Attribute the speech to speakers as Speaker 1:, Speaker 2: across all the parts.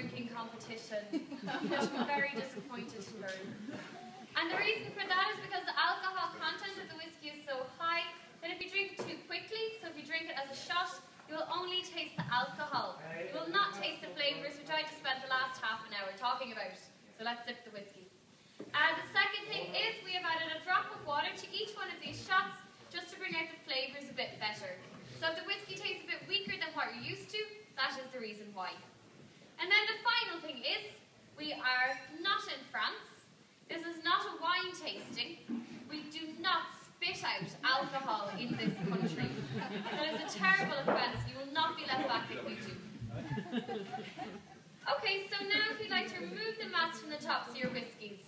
Speaker 1: drinking competition, which I'm very disappointed to learn. And the reason for that is because the alcohol content of the whiskey is so high that if you drink it too quickly, so if you drink it as a shot, you will only taste the alcohol. You will not taste the flavours, which I just spent the last half an hour talking about. So let's sip the whiskey. The second thing is we have added a drop of water to each one of these shots just to bring out the flavours a bit better. So if the whiskey tastes a bit weaker than what you're used to, that is the reason why. And then the final thing is, we are not in France. This is not a wine tasting. We do not spit out alcohol in this country. That is a terrible offence. You will not be let back if we do. Okay, so now if you'd like to remove the mats from the tops of your whiskies.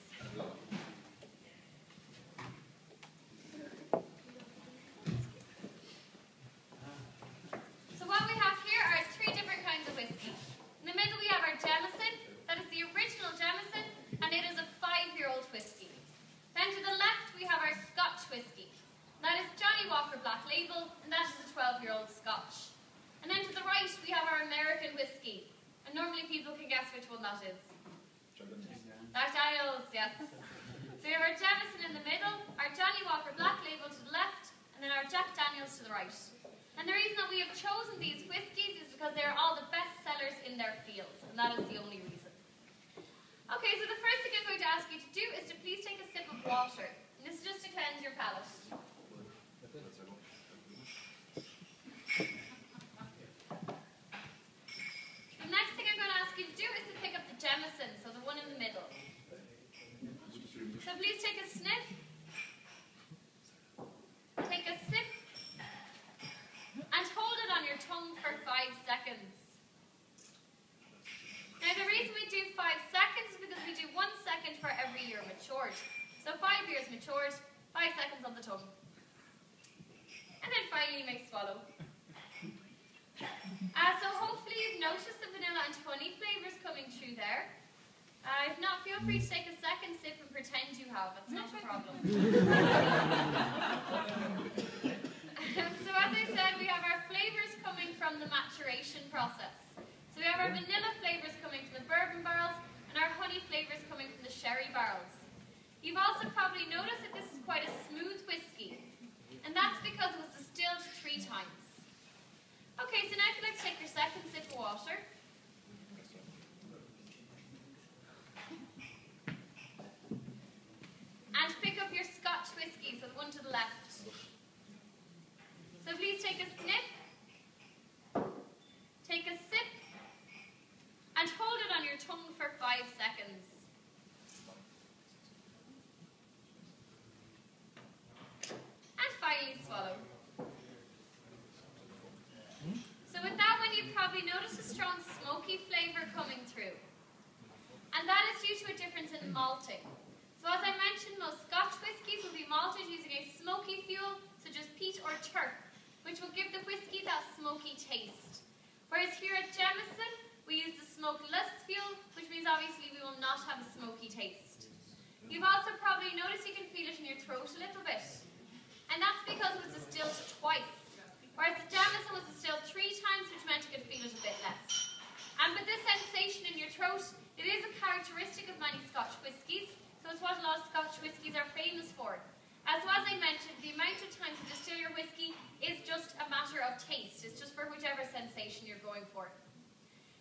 Speaker 1: So what we have here are three different kinds of whiskey. In the middle we have our Jameson, that is the original Jameson, and it is a 5-year-old whiskey. Then to the left we have our Scotch whiskey. That is Johnny Walker Black Label, and that is a 12-year-old Scotch. And then to the right we have our American whiskey. And normally people can guess which one that is. Jack Daniels, yes. So we have our Jameson in the middle, our Johnny Walker Black Label to the left, and then our Jack Daniels to the right. And the reason that we have chosen these whiskies is because they are all the best sellers in their fields, and that is the only reason. Okay, so the first thing I'm going to ask you to do is to please take a sip of water. And this is just to cleanse your palate. The next thing I'm going to ask you to do is to pick up the Jameson, so the one in the middle. So please take a sniff. Take a sip. And hold it on your tongue for 5 seconds. Now the reason we do 5 seconds is because we do 1 second for every year matured. So 5 years matured, 5 seconds on the tongue. And then finally you may swallow. So hopefully you've noticed the vanilla and honey flavours coming through there. If not, feel free to take a second sip and pretend you have. It's not a problem. So as I said, we have our flavours coming from the maturation process. So we have our vanilla flavours coming from the bourbon barrels and our honey flavours coming from the sherry barrels. You've also probably noticed that this is quite a smooth whiskey. And that's because it was distilled 3 times. Okay, so now if you'd like to take your second sip of water. And pick up your Scotch whiskey, so the one to the left. So please take a sniff. Take a sip. And hold it on your tongue for 5 seconds. And finally swallow. So with that one, you've probably noticed a strong smoky flavour coming through. And that is due to a difference in malting. So as I mentioned, most Scotch whiskies will be malted using a smoky fuel, such as peat or turf, which will give the whiskey that smoky taste. Whereas here at Jameson, we use the smokeless fuel, which means obviously we will not have a smoky taste. You've also probably noticed you can feel it in your throat a little bit. And that's because it was distilled twice. Whereas the Jameson was distilled 3 times, which meant you could feel it a bit less. And with this sensation in your throat, it is a characteristic of many Scotch whiskies, so it's what a lot of Scotch whiskies are famous for. So as I mentioned, the amount of time to distill your whiskey is just a matter of taste. It's just for whichever sensation you're going for.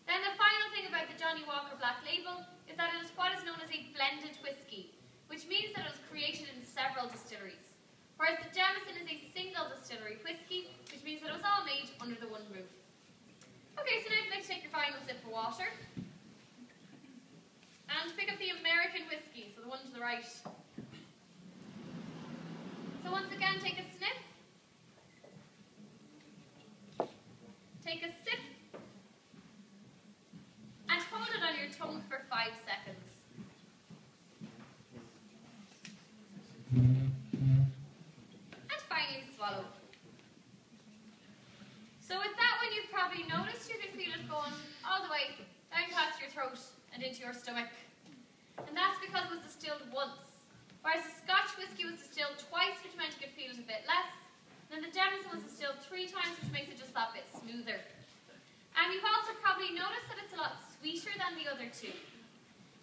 Speaker 1: Then the final thing about the Johnny Walker Black Label is that it is what is known as a blended whiskey, which means that it was created in several distilleries. Whereas the Jameson is a single distillery whiskey, which means that it was all made under the one roof. Okay, so now if you'd like to take your final sip of water. And pick up the American whiskey, so the one to the right. So once again, take a sniff. Take a sip. And hold it on your tongue for 5 seconds. And finally swallow. So with that one, you've probably noticed you can feel it going all the way down past your throat and into your stomach. And that's because it was distilled once. Whereas the Scotch whiskey was distilled twice, which meant you could feel it a bit less. And then the Jameson was distilled 3 times, which makes it just that bit smoother. And you've also probably noticed that it's a lot sweeter sweeter than the other two.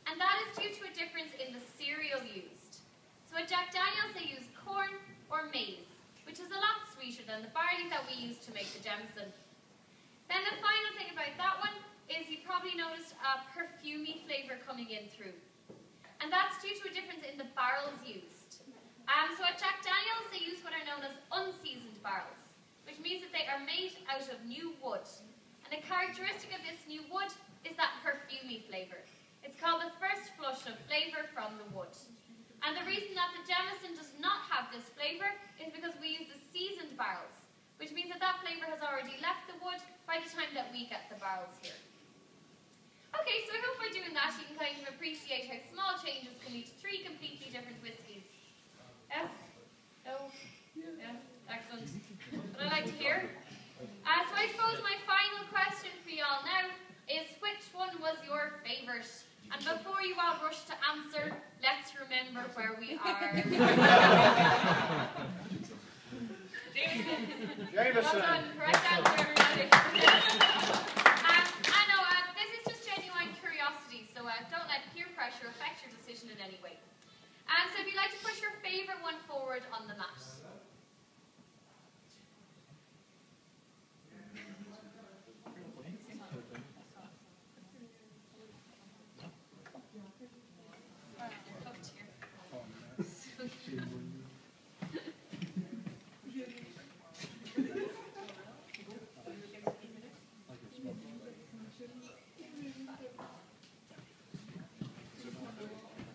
Speaker 1: And that is due to a difference in the cereal used. So at Jack Daniels they use corn or maize, which is a lot sweeter than the barley that we use to make the Jameson. Then the final thing about that one is you probably noticed a perfumey flavour coming in through. And that's due to a difference in the barrels used. So at Jack Daniels they use what are known as unseasoned barrels, which means that they are made out of new wood. And a characteristic of this new wood is that perfumey flavour. It's called the first flush of flavour from the wood. And the reason that the Jameson does not have this flavour is because we use the seasoned barrels, which means that that flavour has already left the wood by the time that we get the barrels here. Okay, so I hope by doing that you can kind of appreciate how small changes can lead to 3 completely different whiskies. Yes? No? Yes? Excellent. What I'd like to hear. So I suppose my final question for you all now is, which one was your favourite? And before you all rush to answer, let's remember where we are.
Speaker 2: Jameson.
Speaker 1: Well done. Correct answer, everybody. I know, this is just genuine curiosity, so don't let peer pressure affect your decision in any way. So if you'd like to push your favourite one forward on the mat.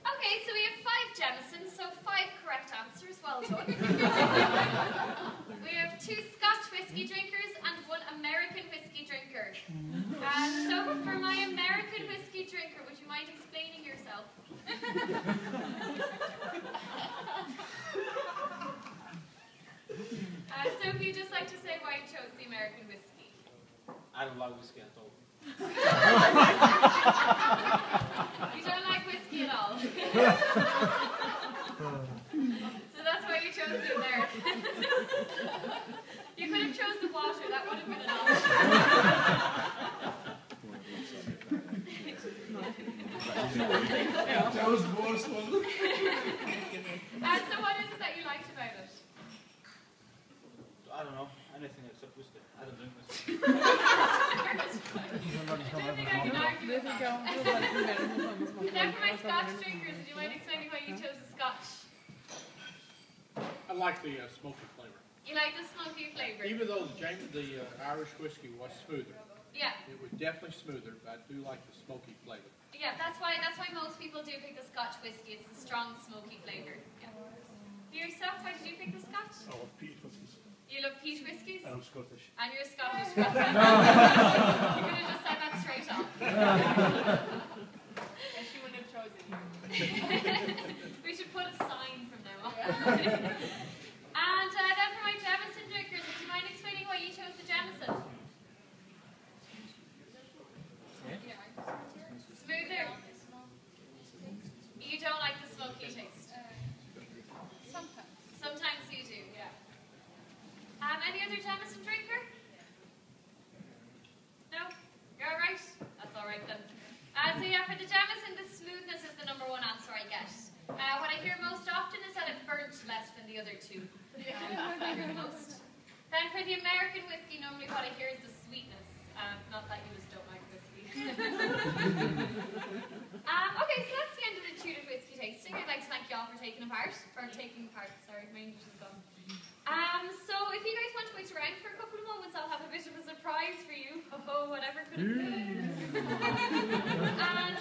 Speaker 1: Okay, so we have 5 Jamesons, so 5 correct answers. Well done. We have 2 Scotch whiskey drinkers and 1 American whiskey drinker. So for my American whiskey drinker, would you mind explaining yourself? So if you'd just like to say why you chose the American whiskey.
Speaker 2: I don't like whiskey at all.
Speaker 1: You don't like whiskey at all. So that's why you chose the American. You could have chose the water, that would have been an option.
Speaker 2: That was the worst one.
Speaker 1: So what is it that you liked about it?
Speaker 2: I don't know, anything except whiskey. I don't drink whiskey.
Speaker 1: I don't think I can argue with that. Now for my Scotch drinkers, would you mind explaining why you chose the Scotch?
Speaker 3: I like the smoky flavor.
Speaker 1: You like the smoky flavour?
Speaker 3: Even though the Irish whiskey was smoother,
Speaker 1: Yeah.
Speaker 3: it was definitely smoother, but I do like the smoky flavor.
Speaker 1: Yeah, that's why most people do pick the Scotch whiskey. It's the strong smoky flavour. Yeah. Yourself, why did you pick the Scotch?
Speaker 4: I love peat whiskies.
Speaker 1: You love peat whiskies?
Speaker 4: And I'm Scottish.
Speaker 1: And you're Scottish. You could have just said that straight off.
Speaker 5: And she wouldn't have chosen you.
Speaker 1: We should put a sign from now on. And then for my Jameson drinkers, would you mind explaining why you chose the Jameson? Smoother. You don't like the smoky taste?
Speaker 5: Sometimes.
Speaker 1: Sometimes you do, yeah. Any other Jameson drinker? No? You're alright? That's alright then. So yeah, for the Jameson, the smoothness is the #1 answer I get. What I hear most often is that it burnt less than the other 2. That's what I hear the most. Then for the American whiskey, normally what I hear is the sweetness. Not that you just don't like whiskey. Okay, so that's the end of the Tudor whiskey tasting. I'd like to thank you all for taking part. Sorry, my English is gone. So if you guys want to wait around for a couple of moments, I'll have a bit of a surprise for you. Oh, whatever could it be? And